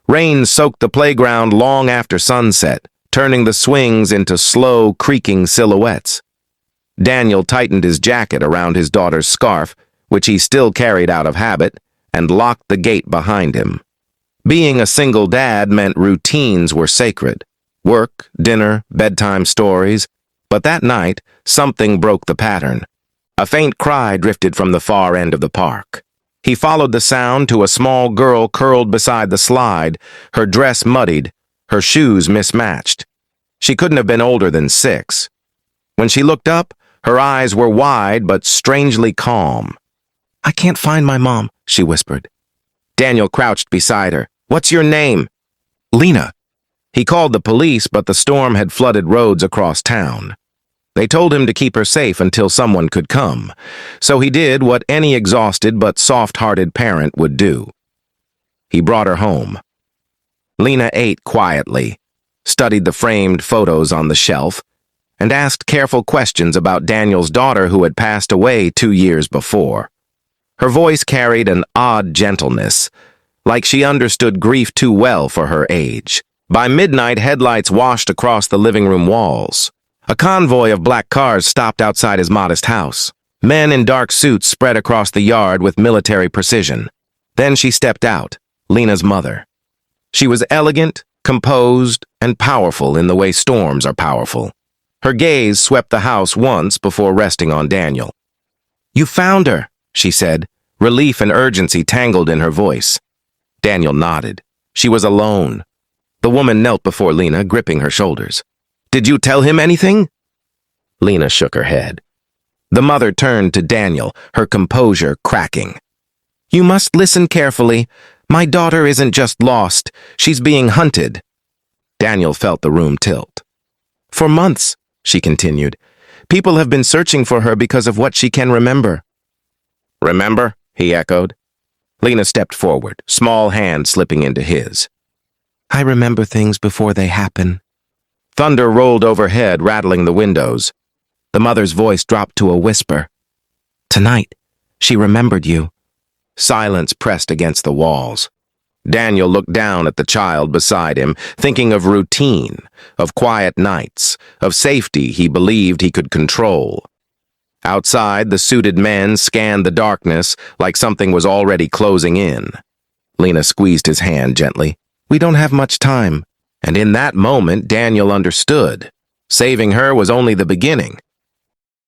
Rain soaked the playground long after sunset, turning the swings into slow, creaking silhouettes. Daniel tightened his jacket around his daughter's scarf, which he still carried out of habit, and locked the gate behind him. Being a single dad meant routines were sacred. Work, dinner, bedtime stories. But that night, something broke the pattern. A faint cry drifted from the far end of the park. He followed the sound to a small girl curled beside the slide, her dress muddied, her shoes mismatched. She couldn't have been older than 6. When she looked up, her eyes were wide but strangely calm. "I can't find my mom," she whispered. Daniel crouched beside her. "What's your name?" "Lena." He called the police, but the storm had flooded roads across town. They told him to keep her safe until someone could come, so he did what any exhausted but soft-hearted parent would do. He brought her home. Lena ate quietly, studied the framed photos on the shelf, and asked careful questions about Daniel's daughter who had passed away 2 years before. Her voice carried an odd gentleness, like she understood grief too well for her age. By midnight, headlights washed across the living room walls. A convoy of black cars stopped outside his modest house. Men in dark suits spread across the yard with military precision. Then she stepped out, Lena's mother. She was elegant, composed, and powerful in the way storms are powerful. Her gaze swept the house once before resting on Daniel. "You found her," she said, relief and urgency tangled in her voice. Daniel nodded. She was alone. The woman knelt before Lena, gripping her shoulders. "Did you tell him anything?" Lena shook her head. The mother turned to Daniel, her composure cracking. "You must listen carefully. My daughter isn't just lost. She's being hunted." Daniel felt the room tilt. "For months," she continued, "people have been searching for her because of what she can remember." "Remember?" he echoed. Lena stepped forward, small hand slipping into his. "I remember things before they happen." Thunder rolled overhead, rattling the windows. The mother's voice dropped to a whisper. "Tonight, she remembered you." Silence pressed against the walls. Daniel looked down at the child beside him, thinking of routine, of quiet nights, of safety he believed he could control. Outside, the suited men scanned the darkness like something was already closing in. Lena squeezed his hand gently. "We don't have much time." And in that moment, Daniel understood. Saving her was only the beginning.